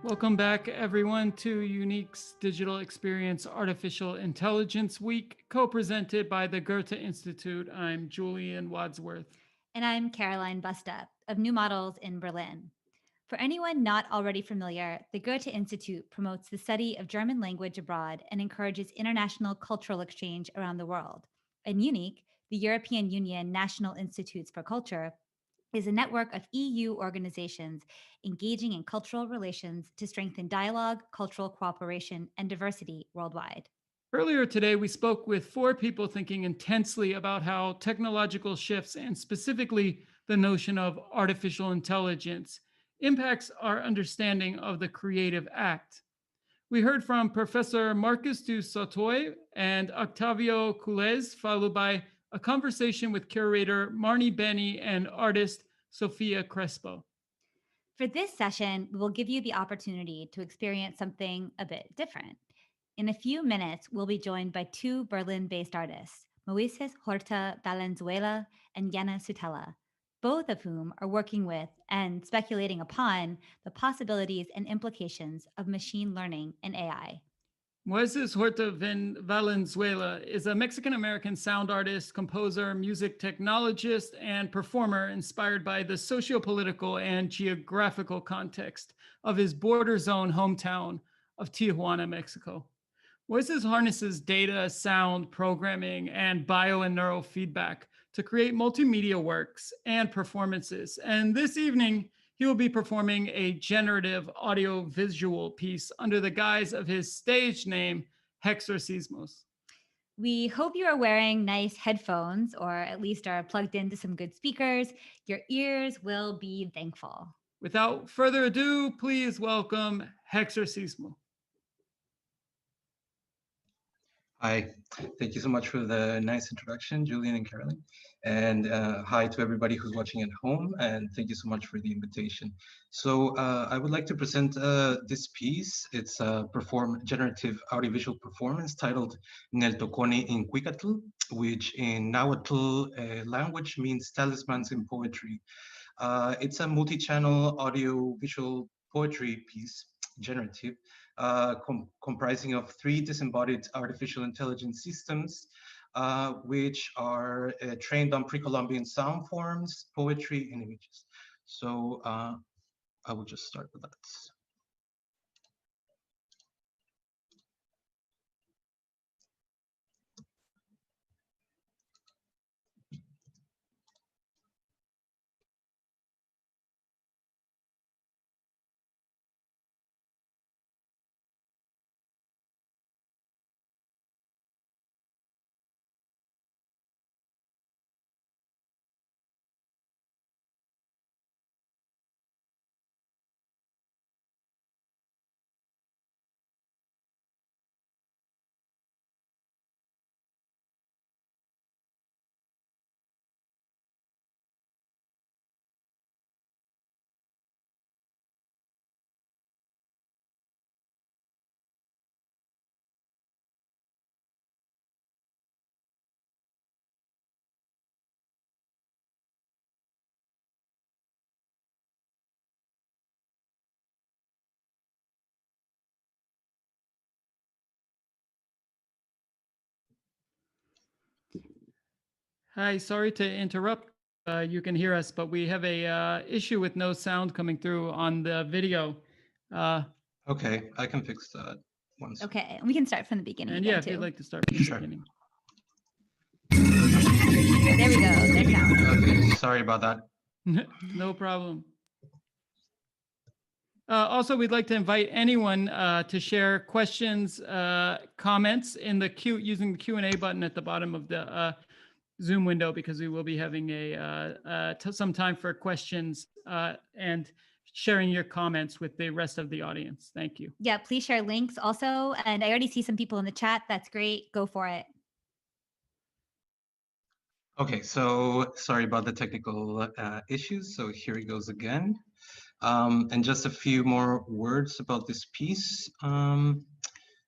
Welcome back, everyone, to EUNIC's Digital Experience Artificial Intelligence Week, co-presented by the Goethe Institute. I'm Julian Wadsworth. And I'm Caroline Busta of New Models in Berlin. For anyone not already familiar, the Goethe Institute promotes the study of German language abroad and encourages international cultural exchange around the world. And EUNIC, the European Union National Institutes for Culture, is a network of EU organizations engaging in cultural relations to strengthen dialogue, cultural cooperation, and diversity worldwide. Earlier today, we spoke with four people thinking intensely about how technological shifts, and specifically the notion of artificial intelligence, impacts our understanding of the creative act. We heard from Professor Marcus du Sautoy and Octavio Culez, followed by a conversation with curator Marnie Benny and artist Sofia Crespo. For this session, we will give you the opportunity to experience something a bit different. In a few minutes, we'll be joined by two Berlin-based artists, Moises Horta Valenzuela and Yana Sutella, both of whom are working with and speculating upon the possibilities and implications of machine learning and AI. Moises Horta Valenzuela is a Mexican-American sound artist, composer, music technologist, and performer inspired by the socio-political and geographical context of his border zone hometown of Tijuana, Mexico. Moises harnesses data, sound, programming, and bio and neurofeedback to create multimedia works and performances. And this evening, he will be performing a generative audio-visual piece under the guise of his stage name, Hexorcismos. We hope you are wearing nice headphones or at least are plugged into some good speakers. Your ears will be thankful. Without further ado, please welcome Hexorcismo. Hi, thank you so much for the nice introduction, Julian and Caroline. And hi to everybody who's watching at home, and thank you so much for the invitation. So I would like to present this piece. It's a generative audiovisual performance titled Nel Tocone in Cuicatl, which in Nahuatl language means talismans in poetry. It's a multi-channel audio-visual poetry piece, generative, comprising of 3 disembodied artificial intelligence systems, which are trained on pre-Columbian sound forms, poetry, and images. So I will just start with that. Hi, sorry to interrupt. You can hear us, but we have a issue with no sound coming through on the video. Okay, I can fix that once. Okay, we can start from the beginning. And again, yeah, if too. you'd like to start from the Sure. beginning. There we go. There's sound. Okay, sorry about that. No problem. Also, we'd like to invite anyone to share questions, comments in the queue using the Q&A button at the bottom of the Zoom window, because we will be having some time for questions and sharing your comments with the rest of the audience. Thank you. Yeah, please share links also. And I already see some people in the chat. That's great. Go for it. Okay, so sorry about the technical issues. So here it goes again. And just a few more words about this piece.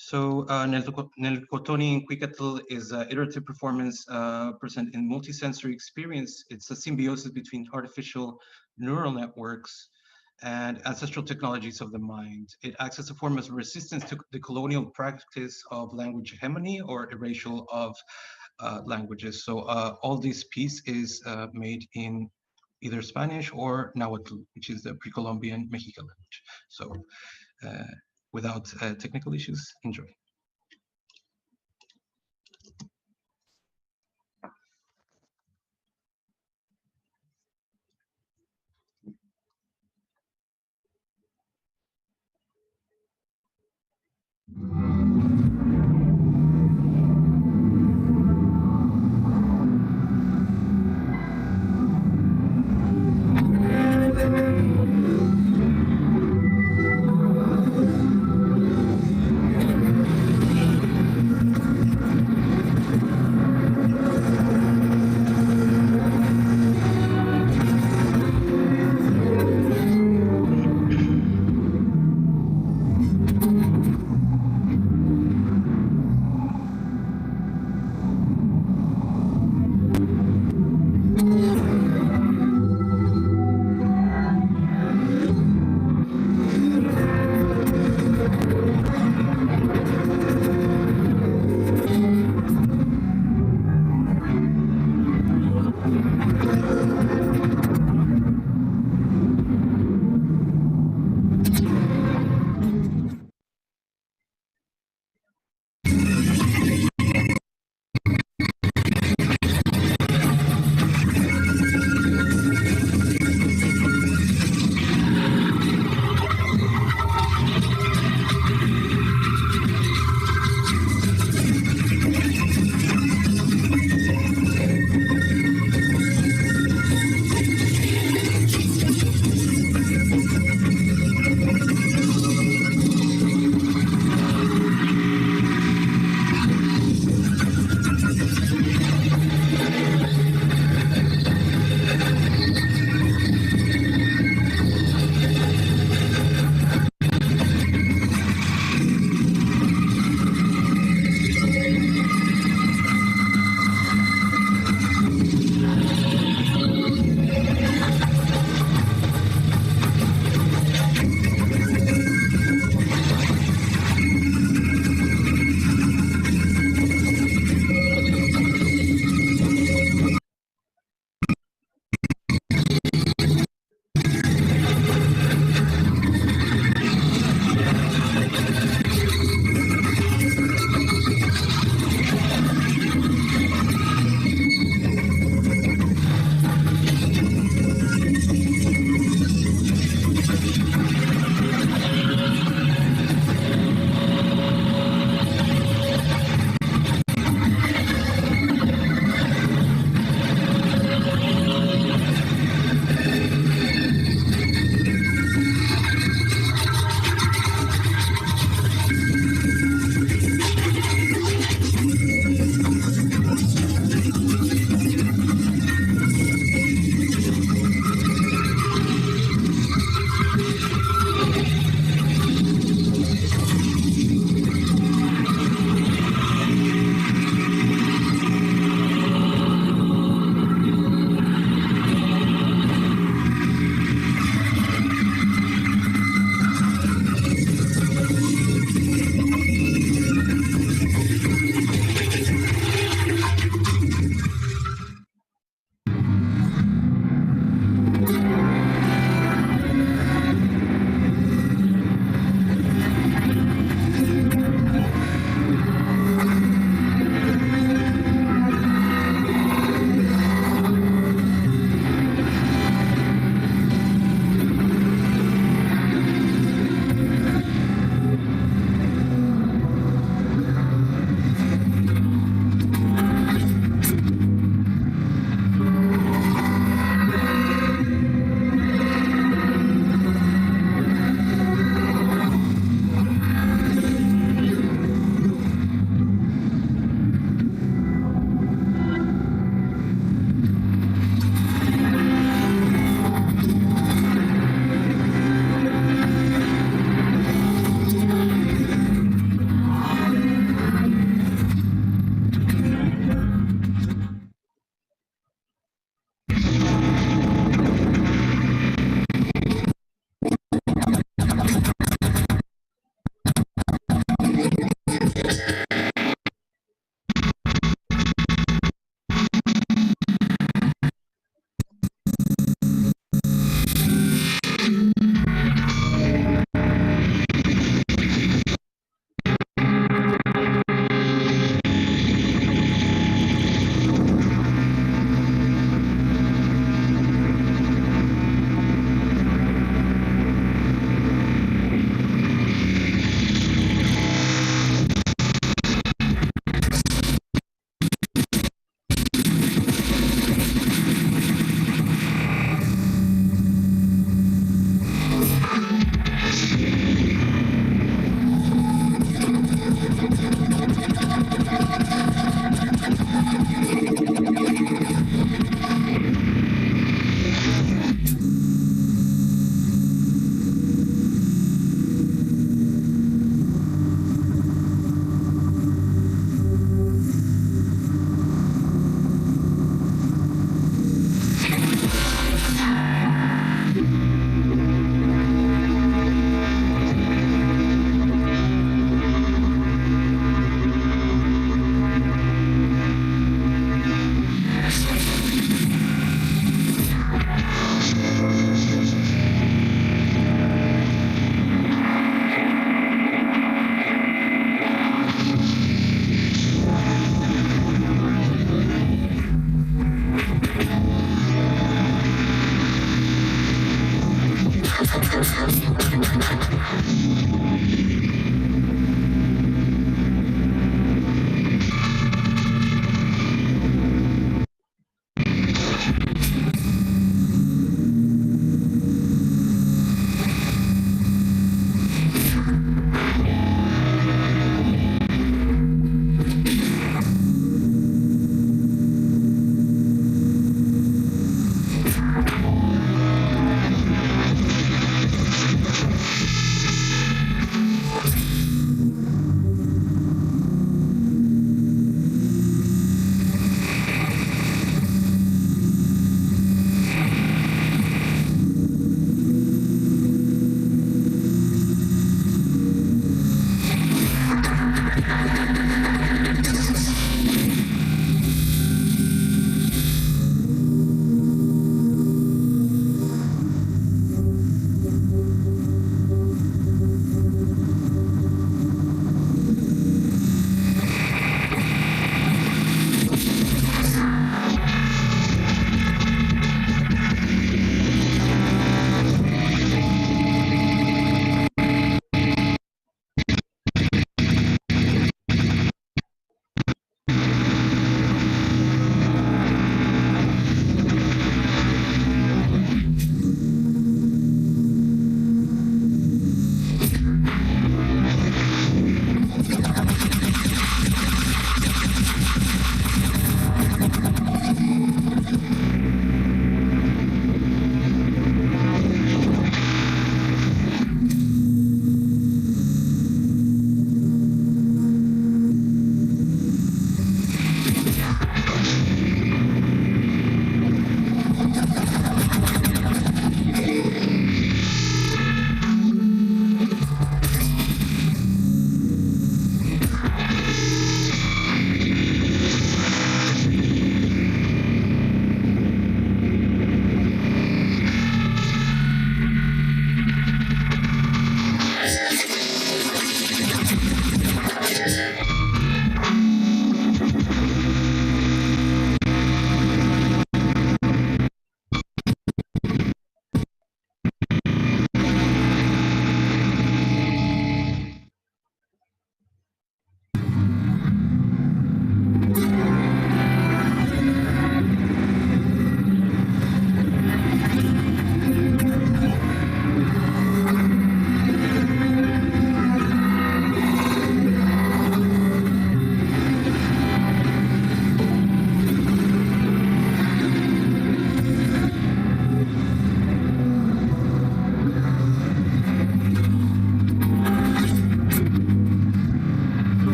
So Nel Cotoni in Cuicatl is an iterative performance present in multisensory experience. It's a symbiosis between artificial neural networks and ancestral technologies of the mind. It acts as a form of resistance to the colonial practice of language hegemony or erasure of languages. So all this piece is made in either Spanish or Nahuatl, which is the pre-Columbian Mexican language. So without technical issues, enjoy.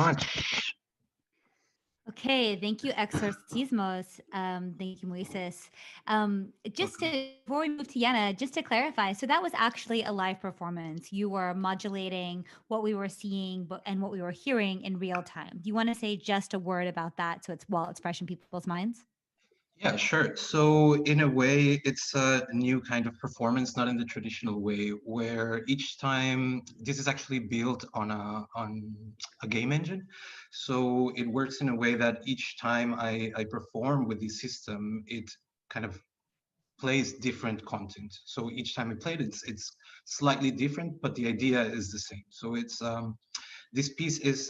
much. Okay, thank you, Exorcismos. Thank you, Moises. Before we move to Yana, just to clarify, so that was actually a live performance. You were modulating what we were seeing and what we were hearing in real time. Do you want to say just a word about that so it's fresh in people's minds? Yeah, sure. So in a way, it's a new kind of performance, not in the traditional way, where each time this is actually built on a game engine. So it works in a way that each time I perform with this system, it kind of plays different content. So each time I play it, it's slightly different, but the idea is the same. So it's this piece is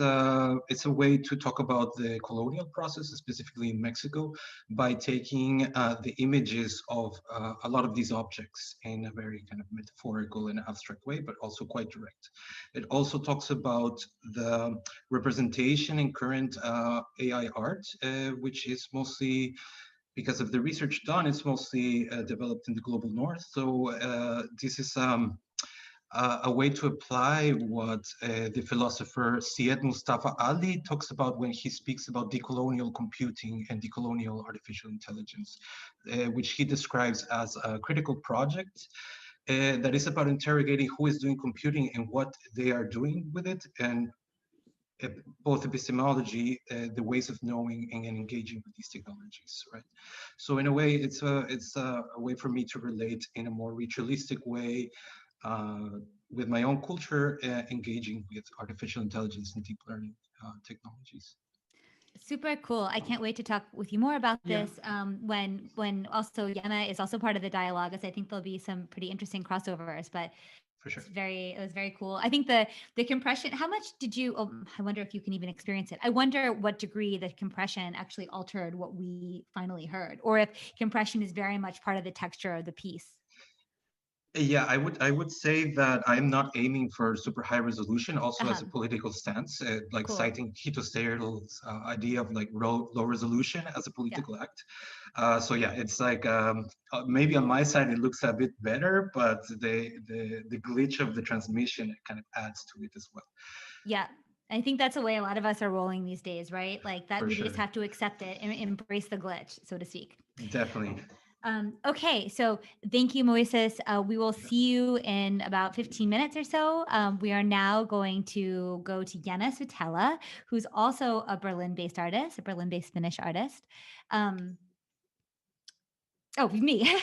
it's a way to talk about the colonial process, specifically in Mexico, by taking the images of a lot of these objects in a very kind of metaphorical and abstract way, but also quite direct. It also talks about the representation in current AI art, which is mostly because of the research done, it's mostly developed in the global north. So this is a way to apply what the philosopher Syed Mustafa Ali talks about when he speaks about decolonial computing and decolonial artificial intelligence, which he describes as a critical project that is about interrogating who is doing computing and what they are doing with it, and both epistemology, the ways of knowing and engaging with these technologies, right? So in a way, it's a way for me to relate in a more ritualistic way with my own culture, engaging with artificial intelligence and deep learning technologies. Super cool. I can't wait to talk with you more about this when also Yana is also part of the dialogue, as I think there'll be some pretty interesting crossovers, but For sure. it was very cool. I think the compression, how much did you, I wonder if you can even experience it. I wonder what degree the compression actually altered what we finally heard, or if compression is very much part of the texture of the piece. Yeah, I would say that I'm not aiming for super high resolution, also as a political stance, like Cool. citing Tito Steril's idea of like low resolution as a political act. So yeah, it's like maybe on my side it looks a bit better, but the glitch of the transmission kind of adds to it as well. Yeah. I think that's the way a lot of us are rolling these days, right? Like that For we sure. just have to accept it and embrace the glitch, so to speak. Definitely. Okay, so thank you, Moises. We will see you in about 15 minutes or so. We are now going to go to Yana Sutella, who's also a Berlin-based artist, a Berlin-based Finnish artist. Me.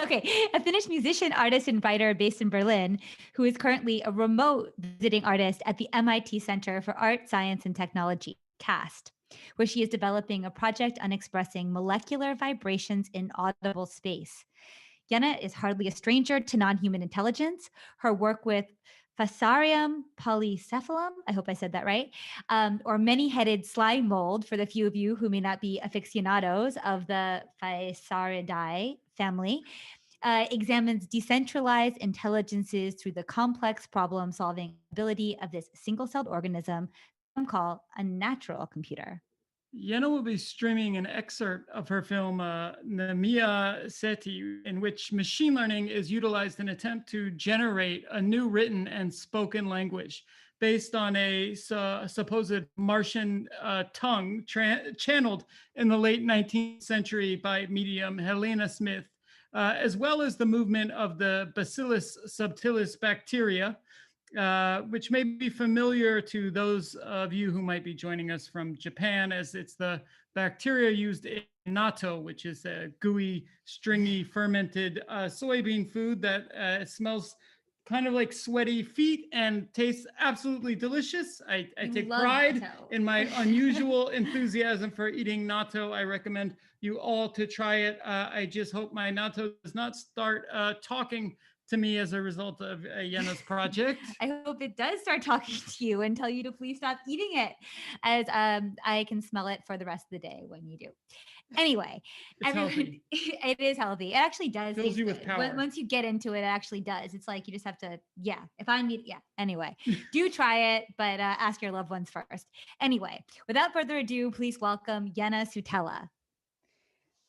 Okay, a Finnish musician, artist, and writer based in Berlin, who is currently a remote visiting artist at the MIT Center for Art, Science, and Technology, CAST, where she is developing a project on expressing molecular vibrations in audible space. Yana is hardly a stranger to non-human intelligence. Her work with Fusarium polycephalum, I hope I said that right, or many-headed slime mold, for the few of you who may not be aficionados of the Phaeacidae family, examines decentralized intelligences through the complex problem-solving ability of this single-celled organism some call a natural computer. Yenna will be streaming an excerpt of her film Nemia Seti, in which machine learning is utilized in an attempt to generate a new written and spoken language based on a supposed Martian tongue channeled in the late 19th century by medium Helena Smith, as well as the movement of the Bacillus subtilis bacteria, which may be familiar to those of you who might be joining us from Japan, as it's the bacteria used in natto, which is a gooey, stringy, fermented soybean food that smells kind of like sweaty feet and tastes absolutely delicious. I take pride in my unusual enthusiasm for eating natto. I recommend you all to try it. I just hope my natto does not start talking to me as a result of Yenna's project. I hope it does start talking to you and tell you to please stop eating it, as I can smell it for the rest of the day when you do. Anyway, healthy. It is healthy. It actually does. Fills you with power. Once you get into it, it actually does. It's like you just have to, if I need, Anyway, do try it, but ask your loved ones first. Anyway, without further ado, please welcome Yana Sutella.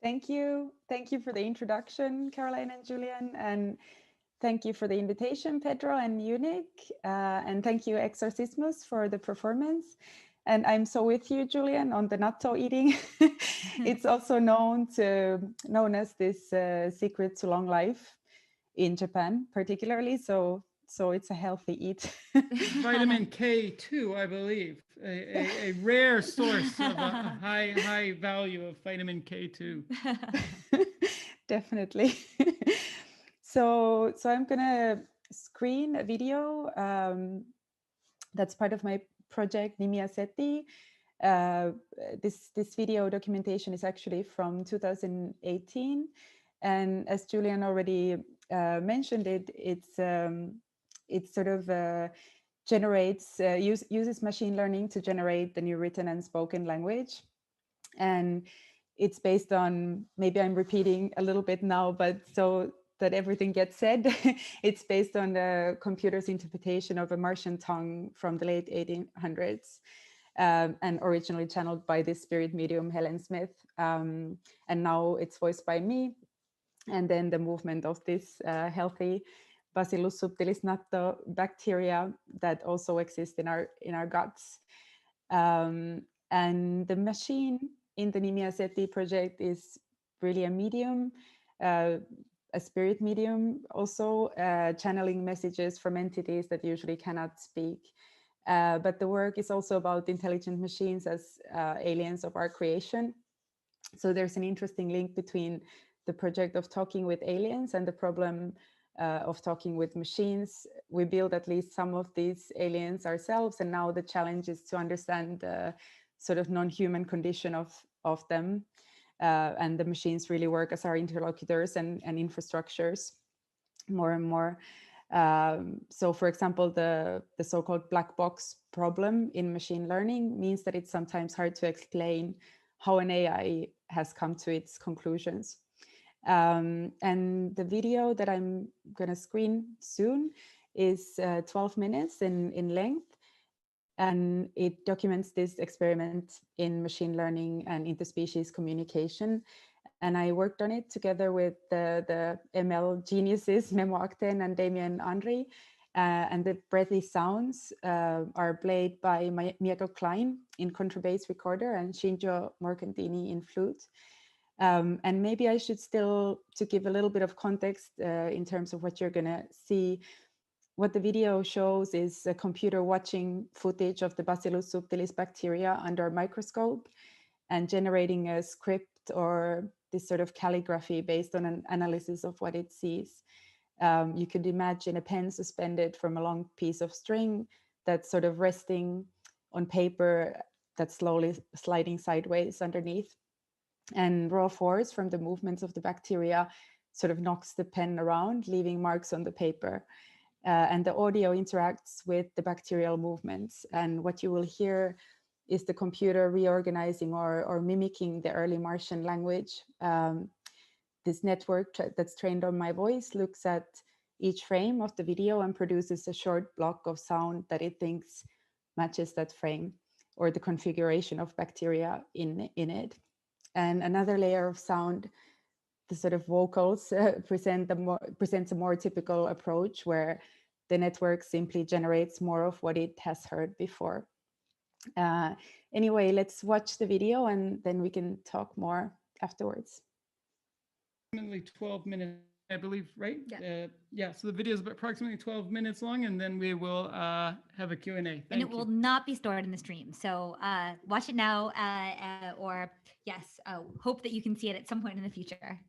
Thank you. Thank you for the introduction, Caroline and Julian. And thank you for the invitation, Pedro and EUNIC. And thank you, Exorcismos, for the performance. And I'm so with you, Julian, on the natto eating. It's also known as this secret to long life in Japan, particularly. So it's a healthy eat. Vitamin K2, I believe, a rare source of a high value of vitamin K2. Definitely. So I'm gonna screen a video that's part of my project Nimia SETI. This video documentation is actually from 2018, and as Julian already mentioned, it sort of uses machine learning to generate the new written and spoken language, and it's based on, maybe I'm repeating a little bit now, but so that everything gets said, it's based on the computer's interpretation of a Martian tongue from the late 1800s, and originally channeled by this spirit medium, Helen Smith. And now it's voiced by me. And then the movement of this healthy Bacillus subtilis natto bacteria that also exist in our guts. And the machine in the Nimia SETI project is really a medium, a spirit medium, also channeling messages from entities that usually cannot speak. But the work is also about intelligent machines as aliens of our creation. So there's an interesting link between the project of talking with aliens and the problem of talking with machines. We build at least some of these aliens ourselves, and now the challenge is to understand the sort of non-human condition of them. And the machines really work as our interlocutors and infrastructures more and more. So for example, the so-called black box problem in machine learning means that it's sometimes hard to explain how an AI has come to its conclusions. And the video that I'm going to screen soon is 12 minutes in length. And it documents this experiment in machine learning and interspecies communication. And I worked on it together with the ML geniuses, Memo Akten and Damien Henry. And the breathy sounds are played by Miyako Klein in contrabass recorder and Shinjo Morcantini in flute. And maybe I should still, to give a little bit of context in terms of what you're going to see, what the video shows is a computer watching footage of the Bacillus subtilis bacteria under a microscope and generating a script or this sort of calligraphy based on an analysis of what it sees. You could imagine a pen suspended from a long piece of string that's sort of resting on paper that's slowly sliding sideways underneath. And raw force from the movements of the bacteria sort of knocks the pen around, leaving marks on the paper. And the audio interacts with the bacterial movements. And what you will hear is the computer reorganizing or mimicking the early Martian language. This network that's trained on my voice looks at each frame of the video and produces a short block of sound that it thinks matches that frame or the configuration of bacteria in it. And another layer of sound, the sort of vocals, presents a more typical approach where the network simply generates more of what it has heard before. Anyway, let's watch the video and then we can talk more afterwards. Approximately 12 minutes, I believe, right? Yeah. Yeah, so the video is approximately 12 minutes long, and then we will have a Q&A. And it will not be stored in the stream. So watch it now, or yes, hope that you can see it at some point in the future.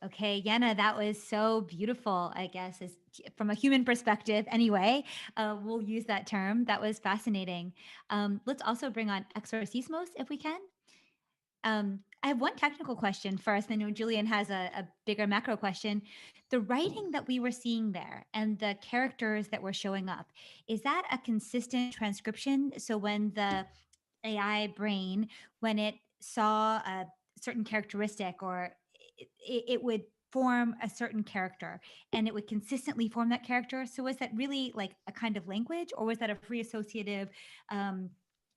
Okay, Yana, that was so beautiful, I guess, is from a human perspective anyway. We'll use that term. That was fascinating. Let's also bring on exorcismos if we can. I have one technical question first. I know Julian has a bigger macro question. The writing that we were seeing there and the characters that were showing up, is that a consistent transcription? So when the AI brain, when it saw a certain characteristic or it would form a certain character and it would consistently form that character. So was that really like a kind of language, or was that a free associative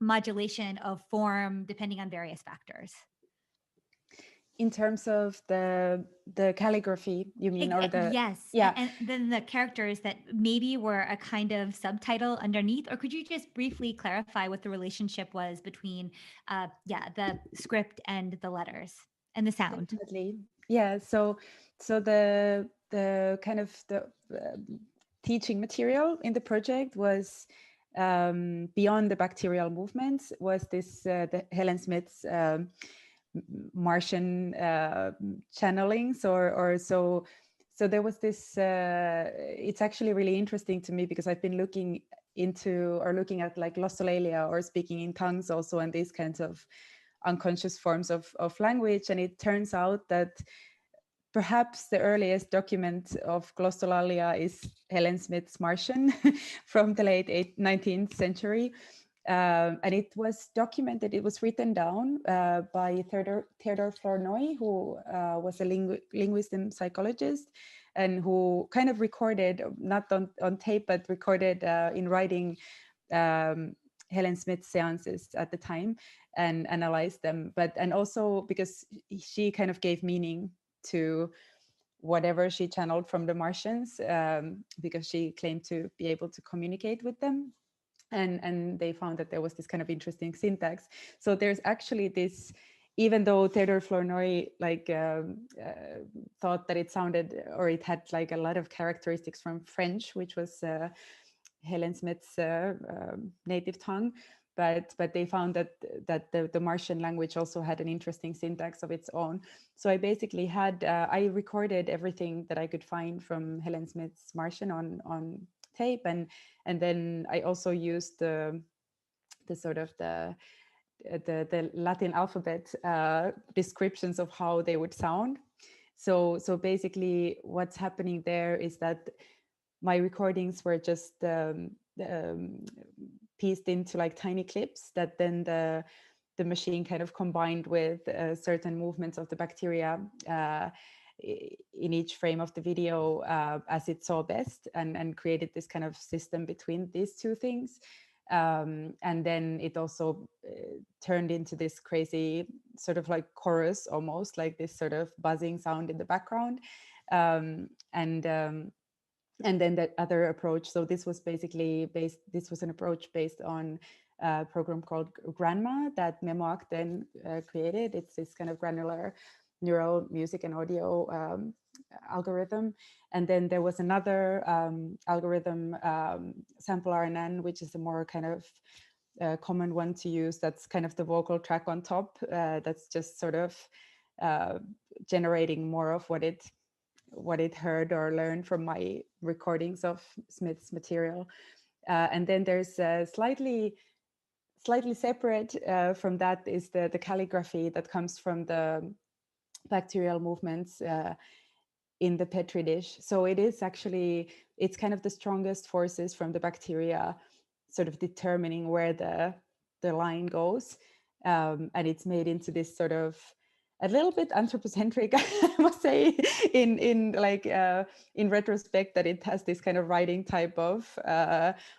modulation of form depending on various factors? In terms of the calligraphy, you mean, or the yes, yeah. And then the characters that maybe were a kind of subtitle underneath, or could you just briefly clarify what the relationship was between the script and the letters and the sound? Definitely. Yeah, so the kind of the teaching material in the project was beyond the bacterial movements, was this the Helen Smith's Martian channelings, or so there was this it's actually really interesting to me because I've been looking at like glossolalia or speaking in tongues also, and these kinds of unconscious forms of language, and it turns out that perhaps the earliest document of glossolalia is Helen Smith's Martian from the late 19th century. And it was documented, it was written down by Theodore Flournoy, who was a linguist and psychologist, and who kind of recorded, not on tape, but recorded in writing Helen Smith's seances at the time and analyzed them. And also because she kind of gave meaning to whatever she channeled from the Martians, because she claimed to be able to communicate with them. And they found that there was this kind of interesting syntax. So there's actually this, even though Theodore Flournoy thought that it sounded, or it had like a lot of characteristics from French, which was Helen Smith's native tongue, but they found that the Martian language also had an interesting syntax of its own. So I basically had I recorded everything that I could find from Helen Smith's Martian on tape, and then I also used the sort of the Latin alphabet descriptions of how they would sound. So basically what's happening there is that my recordings were just pieced into like tiny clips that then the machine kind of combined with certain movements of the bacteria in each frame of the video as it saw best, and created this kind of system between these two things. And then it also turned into this crazy sort of like chorus, almost like this sort of buzzing sound in the background. And then that other approach. So this was basically this was an approach based on a program called Granma that Memoac then created. It's this kind of granular neural music and audio algorithm. And then there was another algorithm, sample RNN, which is a more kind of common one to use. That's kind of the vocal track on top. That's just sort of generating more of what it heard or learned from my recordings of Smith's material. And then there's a slightly separate from that is the calligraphy that comes from the bacterial movements in the Petri dish. So it is actually, it's kind of the strongest forces from the bacteria sort of determining where the line goes. And it's made into this sort of a little bit anthropocentric, I must say, in retrospect, that it has this kind of writing type of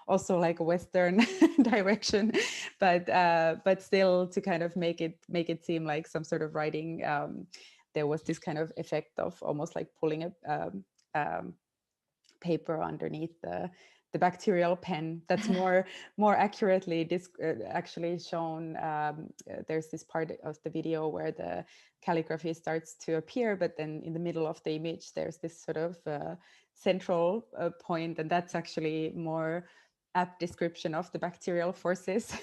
also like a Western direction, but still to kind of make it seem like some sort of writing. There was this kind of effect of almost like pulling a paper underneath the bacterial pen. That's more accurately actually shown. There's this part of the video where the calligraphy starts to appear, but then in the middle of the image there's this sort of central point, and that's actually more apt description of the bacterial forces.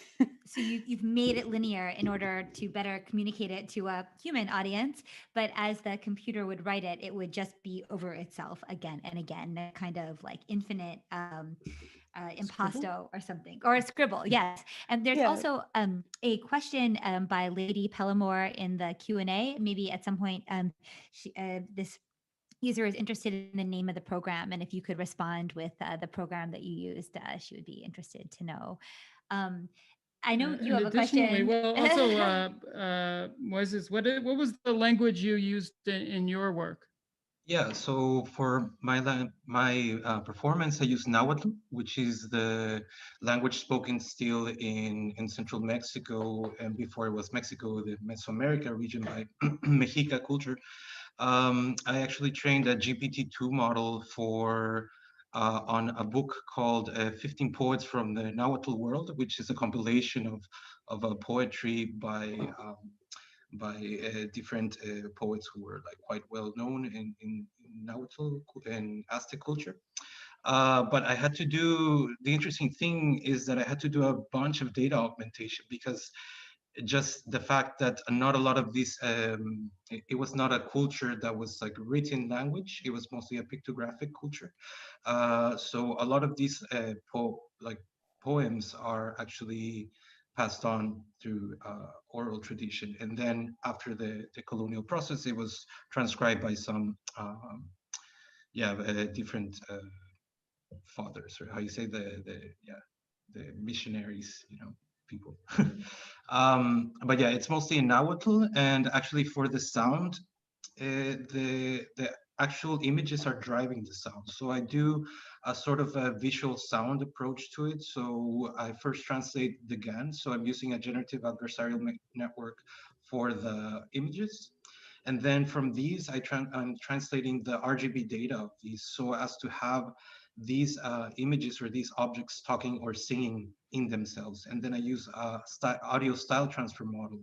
So you've made it linear in order to better communicate it to a human audience, but as the computer would write it, it would just be over itself again and again, a kind of like infinite impasto or something, or a scribble. Yes. And there's also a question by Lady Pellamore in the Q&A. Maybe at some point this user is interested in the name of the program, and if you could respond with the program that you used, she would be interested to know. I know you have a question. Well, also, Moises, what was the language you used in your work? Yeah, so for my performance, I use Nahuatl, which is the language spoken still in central Mexico, and before it was Mexico, the Mesoamerica region by Mexica culture. I actually trained a GPT-2 model for on a book called 15 Poets from the Nahuatl World, which is a compilation of poetry by different poets who were like quite well known in Nahuatl and Aztec culture. But I had to do, the interesting thing is that I had to do a bunch of data augmentation, because just the fact that not a lot of this, it was not a culture that was like written language, it was mostly a pictographic culture. So a lot of these poems are actually passed on through oral tradition. And then after the colonial process, it was transcribed by some, different fathers, or how you say the missionaries, people. But yeah, it's mostly in Nahuatl, and actually for the sound, the actual images are driving the sound. So I do a sort of a visual sound approach to it. So I first translate the GAN. So I'm using a generative adversarial network for the images. And then from these, I'm translating the RGB data of these so as to have these images or these objects talking or singing in themselves. And then I use a audio style transfer model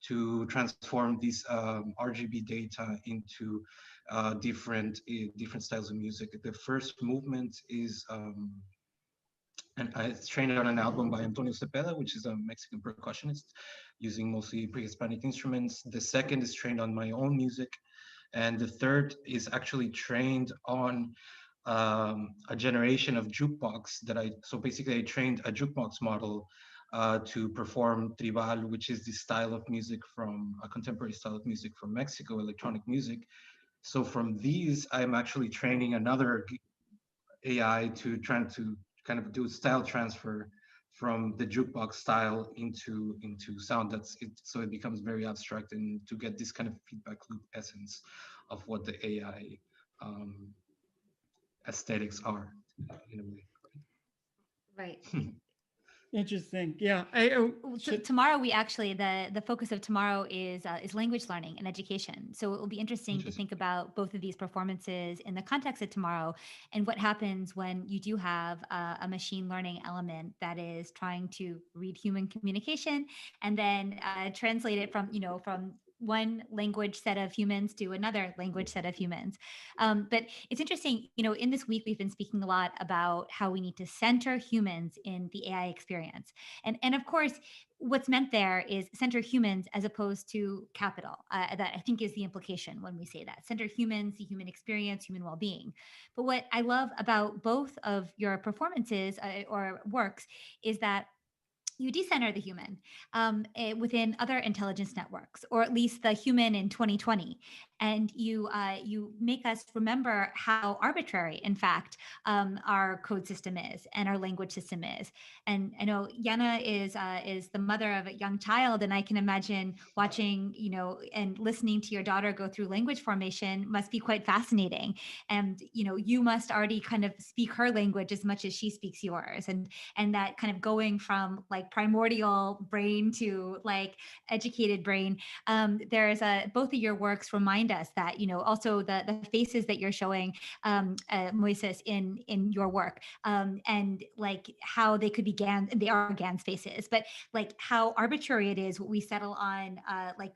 to transform these RGB data into different styles of music. The first movement is and it's trained on an album by Antonio Cepeda, which is a Mexican percussionist, using mostly pre-Hispanic instruments. The second is trained on my own music. And the third is actually trained on a generation of jukebox so basically I trained a jukebox model to perform tribal, which is the style of music a contemporary style of music from Mexico, electronic music. So from these, I'm actually training another AI to trying to kind of do style transfer from the jukebox style into sound. So it becomes very abstract, and to get this kind of feedback loop essence of what the AI aesthetics are in a way. Right. Interesting. Yeah. Tomorrow we actually the focus of tomorrow is language learning and education. So it will be interesting to think about both of these performances in the context of tomorrow, and what happens when you do have a machine learning element that is trying to read human communication and then translate it from one language set of humans to another language set of humans. But it's interesting, in this week, we've been speaking a lot about how we need to center humans in the AI experience. And of course, what's meant there is center humans as opposed to capital. That I think is the implication when we say that. Center humans, the human experience, human well-being. But what I love about both of your performances or works is that you decenter the human within other intelligence networks, or at least the human in 2020, and you make us remember how arbitrary, in fact, our code system is and our language system is. And I know Yana is the mother of a young child, and I can imagine watching, and listening to your daughter go through language formation must be quite fascinating. And you must already kind of speak her language as much as she speaks yours, and that kind of going from like primordial brain to like educated brain. There's both of your works remind us that, also the faces that you're showing, Moises, in your work, and like how they could be they are GAN's faces, but like how arbitrary it is what we settle on, like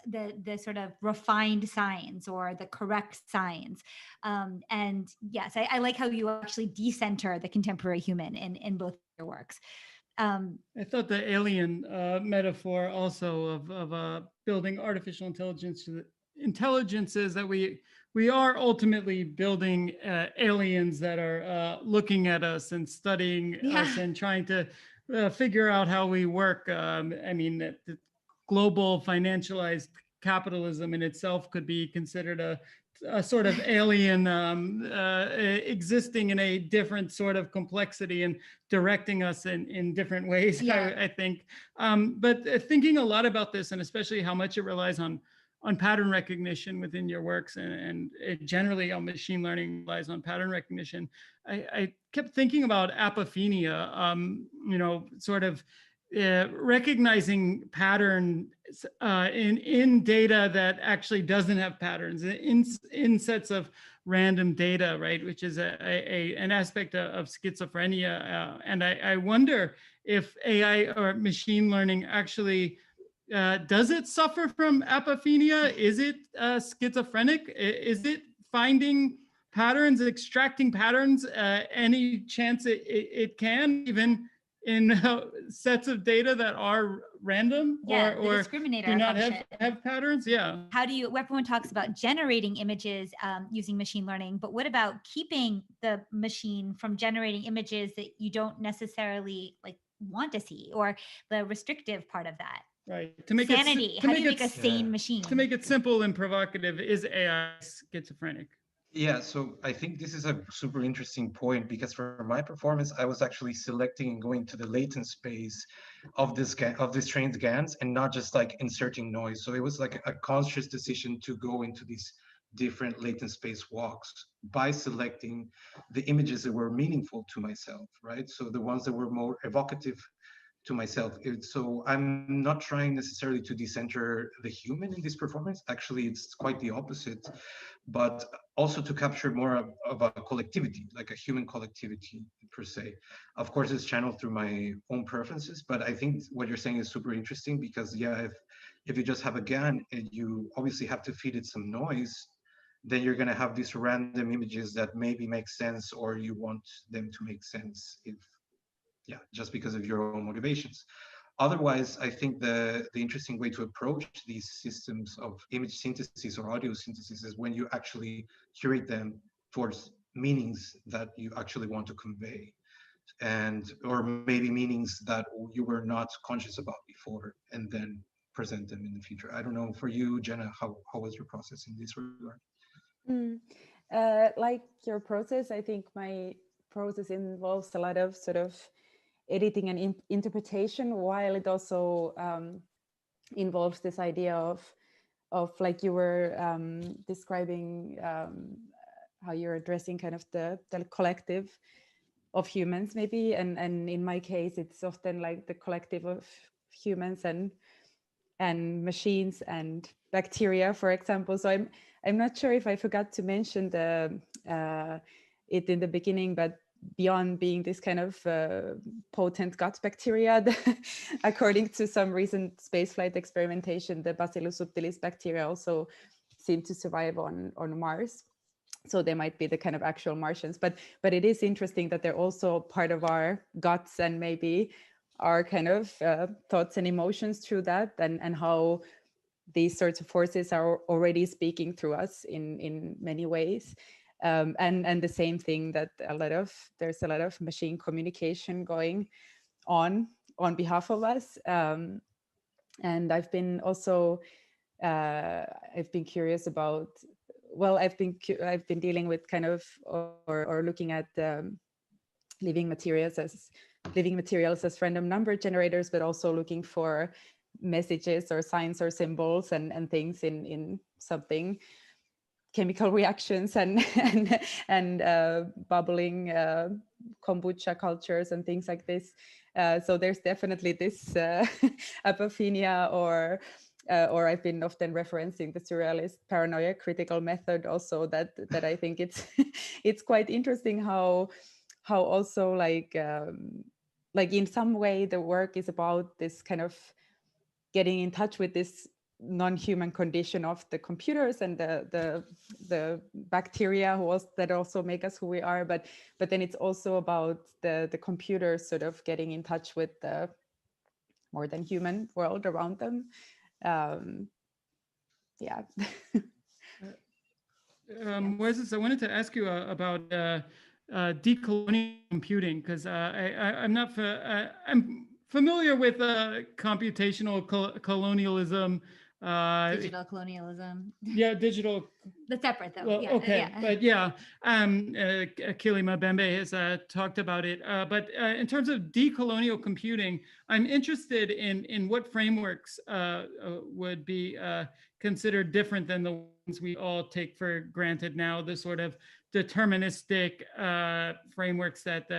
the sort of refined signs or the correct signs. And yes, I like how you actually decenter the contemporary human in both your works. I thought the alien metaphor also of building artificial intelligences, that we are ultimately building aliens that are looking at us and studying us and trying to figure out how we work. I mean, the global financialized capitalism in itself could be considered a sort of alien existing in a different sort of complexity and directing us in different ways, I think. But thinking a lot about this, and especially how much it relies on pattern recognition within your works, and it generally on machine learning relies on pattern recognition, I kept thinking about apophenia, sort of recognizing patterns in data that actually doesn't have patterns, in sets of random data, right? Which is an aspect of schizophrenia. And I wonder if AI or machine learning actually, does it suffer from apophenia? Is it schizophrenic? Is it finding patterns, extracting patterns, any chance it can, even in sets of data that are random, or discriminator do not have patterns? How do you, everyone talks about generating images using machine learning, but what about keeping the machine from generating images that you don't necessarily like want to see, or the restrictive part of that. Right. To make Sanity. it, How do you make a sane machine? To make it simple and provocative, is AI schizophrenic? Yeah, so I think this is a super interesting point, because for my performance, I was actually selecting and going to the latent space of this trained GANs, and not just like inserting noise. So it was like a conscious decision to go into these different latent space walks by selecting the images that were meaningful to myself, right? So the ones that were more evocative to myself. So I'm not trying necessarily to decenter the human in this performance. Actually, it's quite the opposite, but also to capture more of a collectivity, like a human collectivity per se. Of course, it's channeled through my own preferences, but I think what you're saying is super interesting, because yeah, if you just have a GAN and you obviously have to feed it some noise, then you're going to have these random images that maybe make sense, or you want them to make sense, if yeah, just because of your own motivations. Otherwise, I think the interesting way to approach these systems of image synthesis or audio synthesis is when you actually curate them towards meanings that you actually want to convey, and or maybe meanings that you were not conscious about before, and then present them in the future. I don't know, for you, Jenna, how was your process in this regard? Like your process, I think my process involves a lot of sort of editing and interpretation, while it also involves this idea of like you were describing how you're addressing kind of the collective of humans, maybe, and in my case, it's often like the collective of humans and machines and bacteria, for example. So I'm not sure if I forgot to mention the it in the beginning, but beyond being this kind of potent gut bacteria, according to some recent spaceflight experimentation, the Bacillus subtilis bacteria also seem to survive on Mars. So they might be the kind of actual Martians, but it is interesting that they're also part of our guts, and maybe our kind of thoughts and emotions through that, and how these sorts of forces are already speaking through us in many ways. And the same thing, that there's a lot of machine communication going on behalf of us. And I've been also I've been curious about, well, I've been dealing with kind of or looking at living materials as random number generators, but also looking for messages or signs or symbols and things in something, chemical reactions and bubbling kombucha cultures and things like this. So there's definitely this apophenia, or I've been often referencing the surrealist paranoia critical method also, that I think it's it's quite interesting how also like in some way the work is about this kind of getting in touch with this non-human condition of the computers and the bacteria that also make us who we are, but then it's also about the computers sort of getting in touch with the more than human world around them. Yeah. Moises, I wanted to ask you about decolonial computing, because I'm familiar with computational colonialism. Digital colonialism. Yeah, digital. That's separate though. Well, yeah, okay, yeah. but yeah, Kilima Bembe has talked about it. But in terms of decolonial computing, I'm interested in what frameworks would be considered different than the ones we all take for granted now, the sort of deterministic frameworks that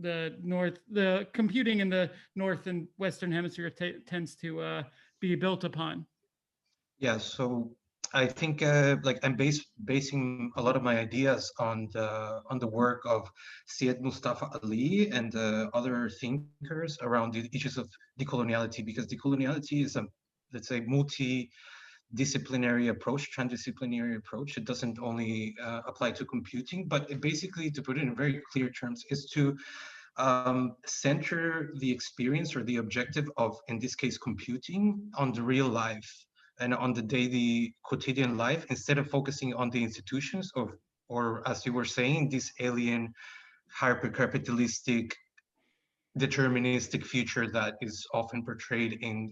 the computing in the North and Western Hemisphere tends to be built upon. Yeah, so I think like I'm basing a lot of my ideas on the work of Syed Mustafa Ali and other thinkers around the issues of decoloniality, because decoloniality is a, let's say, multi-disciplinary approach, transdisciplinary approach. It doesn't only apply to computing, but it basically, to put it in very clear terms, is to center the experience or the objective of, in this case, computing on the real life and on the daily quotidian life, instead of focusing on the institutions or as you were saying, this alien hyper-capitalistic deterministic future that is often portrayed in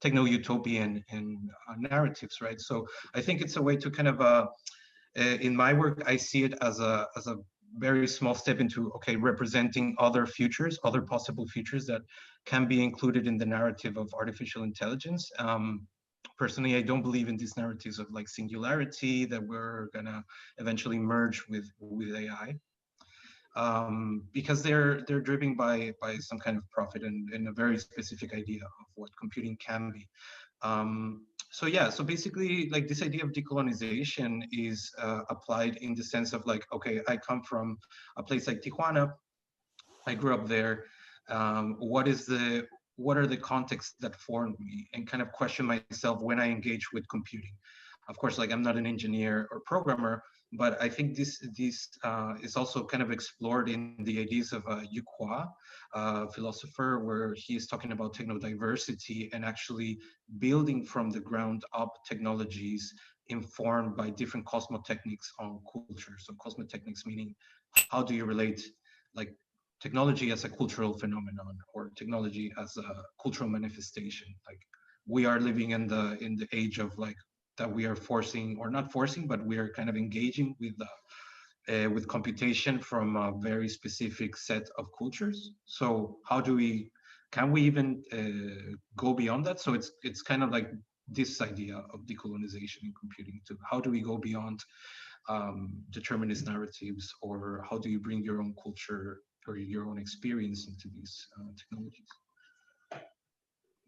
techno utopian and narratives, right? So I think it's a way to kind of in my work, I see it as a very small step into, okay, representing other futures, other possible futures that can be included in the narrative of artificial intelligence. Personally, I don't believe in these narratives of like singularity, that we're gonna eventually merge with AI, because they're driven by some kind of profit and a very specific idea of what computing can be. So yeah, so basically, like this idea of decolonization is applied in the sense of like, okay, I come from a place like Tijuana, I grew up there. What are the contexts that formed me, and kind of question myself when I engage with computing. Of course, like I'm not an engineer or programmer, but I think this is also kind of explored in the ideas of Yu Kwa, a philosopher, where he is talking about technodiversity and actually building from the ground up technologies informed by different cosmotechnics on culture. So cosmotechnics meaning, how do you relate like technology as a cultural phenomenon, or technology as a cultural manifestation. Like we are living in the age of like that we are forcing, or not forcing, but we are kind of engaging with computation from a very specific set of cultures. So how do we, can we even go beyond that? So it's kind of like this idea of decolonization in computing to how do we go beyond determinist narratives, or how do you bring your own culture or your own experience into these technologies?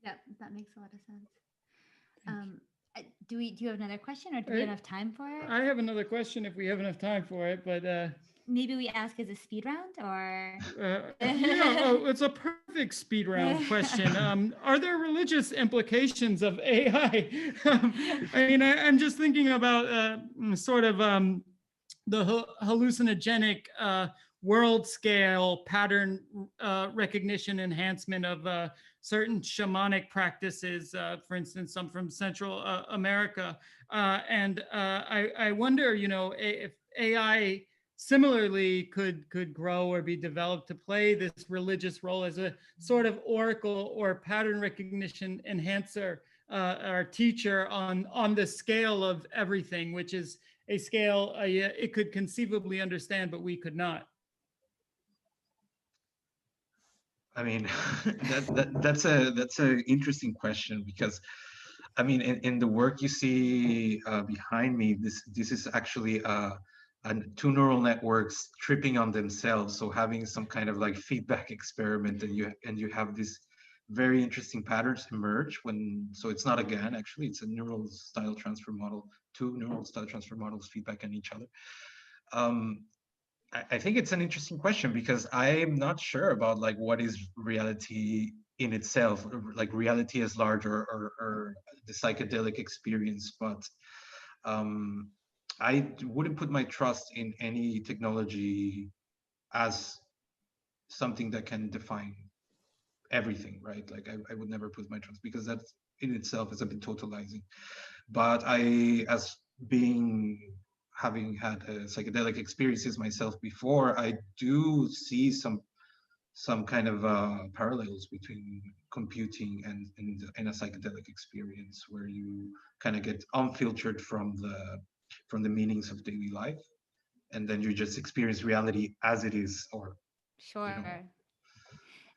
Yeah, that makes a lot of sense. Do you have another question, or do we have enough time for it? I have another question if we have enough time for it, but maybe we ask as a speed round, or it's a perfect speed round question. Are there religious implications of AI? I mean, I'm just thinking about sort of the hallucinogenic world scale pattern recognition enhancement of certain shamanic practices, for instance, some from Central America. And I wonder, you know, if AI similarly could grow or be developed to play this religious role as a sort of oracle or pattern recognition enhancer or teacher on the scale of everything, which is a scale it could conceivably understand, but we could not. I mean, that's a interesting question, because I mean, in the work you see behind me, this is actually two neural networks tripping on themselves, so having some kind of like feedback experiment, and you have these very interesting patterns emerge when, so it's not a GAN, actually it's a neural style transfer model, two neural style transfer models feedback on each other. I think it's an interesting question, because I'm not sure about like what is reality in itself, like reality as large, or the psychedelic experience, but I wouldn't put my trust in any technology as something that can define everything, right? Like I would never put my trust, because that in itself is a bit totalizing. But as having had psychedelic experiences myself before, I do see some kind of parallels between computing and a psychedelic experience, where you kind of get unfiltered from the meanings of daily life, and then you just experience reality as it is, or sure. You know.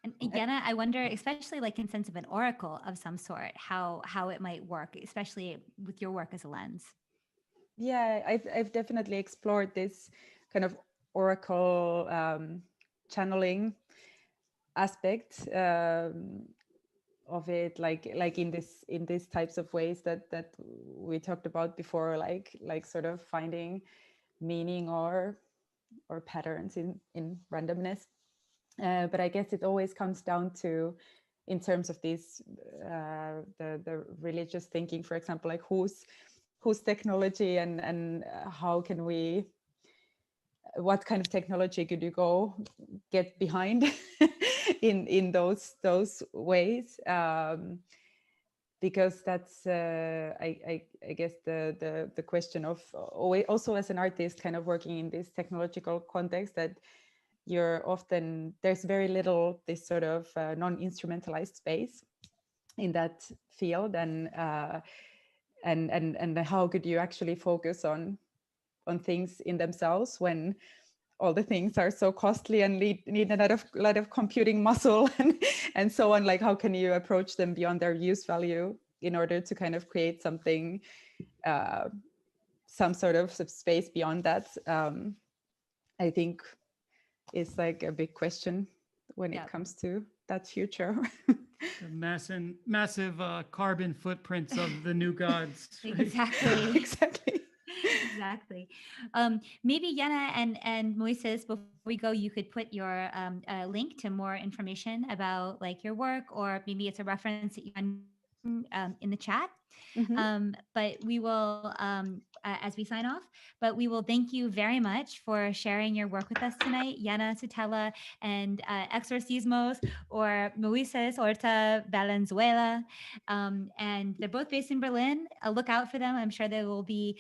And Yana, I wonder, especially like in sense of an oracle of some sort, how it might work, especially with your work as a lens. Yeah, I've definitely explored this kind of oracle channeling aspect of it, like in these types of ways that we talked about before, like sort of finding meaning or patterns in randomness. But I guess it always comes down to, in terms of this, the religious thinking, for example, like whose technology and how can we, what kind of technology could you go get behind in those ways, because that's I guess the question of, also as an artist kind of working in this technological context, that there's very little this sort of non-instrumentalized space in that field, and how could you actually focus on things in themselves when all the things are so costly and need a lot of computing muscle and so on. Like, how can you approach them beyond their use value in order to kind of create something, some sort of space beyond that? I think is like a big question when it comes to that future. The massive carbon footprints of the new gods. Right? Exactly. Exactly. Exactly. Maybe Yana and Moises, before we go, you could put your link to more information about like your work, or maybe it's a reference that you in the chat. Mm-hmm. But we will, as we sign off, but we will thank you very much for sharing your work with us tonight, Yana Sutella and Exorcismos, or Moises Horta Valenzuela. And they're both based in Berlin. Look out for them. I'm sure they will be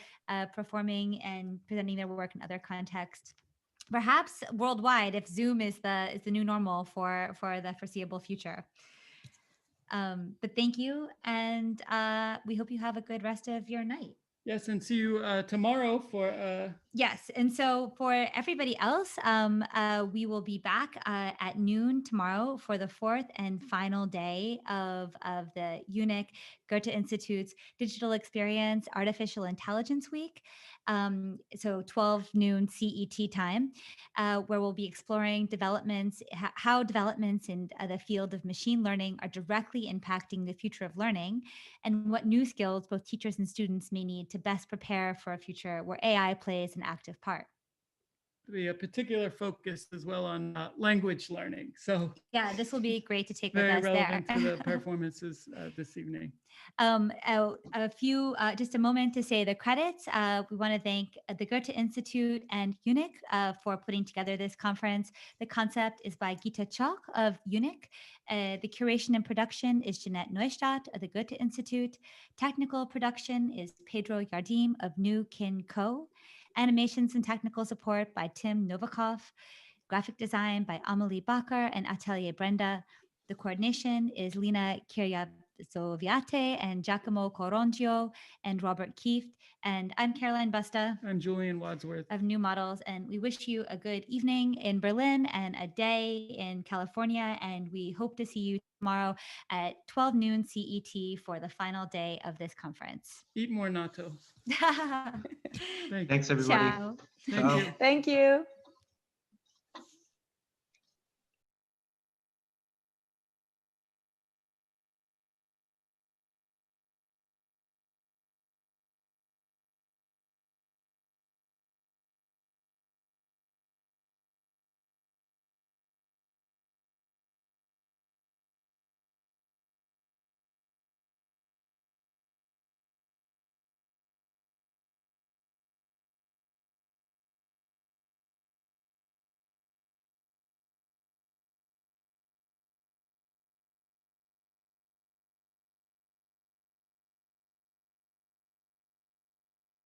performing and presenting their work in other contexts, perhaps worldwide, if Zoom is the new normal for the foreseeable future. But thank you, and we hope you have a good rest of your night. Yes, and see you tomorrow for. Yes, and so for everybody else, we will be back at noon tomorrow for the fourth and final day of the EUNIC Goethe Institute's Digital Experience Artificial Intelligence Week. So 12 noon CET time, where we'll be exploring developments, how developments in the field of machine learning are directly impacting the future of learning, and what new skills both teachers and students may need to best prepare for a future where AI plays an active part. Be a particular focus as well on language learning. So yeah, this will be great to take very with us relevant there. to the performances this evening. A few, just a moment to say the credits. We want to thank the Goethe Institute and EUNIC for putting together this conference. The concept is by Gita Chok of EUNIC. The curation and production is Jeanette Neustadt of the Goethe Institute. Technical production is Pedro Yardim of New Kin Co. Animations and technical support by Tim Novikov. Graphic design by Amelie Bacher and Atelier Brenda. The coordination is Lina Kirjasoviate and Giacomo Corongio and Robert Kieft. And I'm Caroline Busta. I'm Julian Wadsworth of New Models. And we wish you a good evening in Berlin and a day in California. And we hope to see you tomorrow at 12 noon CET for the final day of this conference. Eat more natto. Thanks, everybody. Ciao. Thank you. Thank you.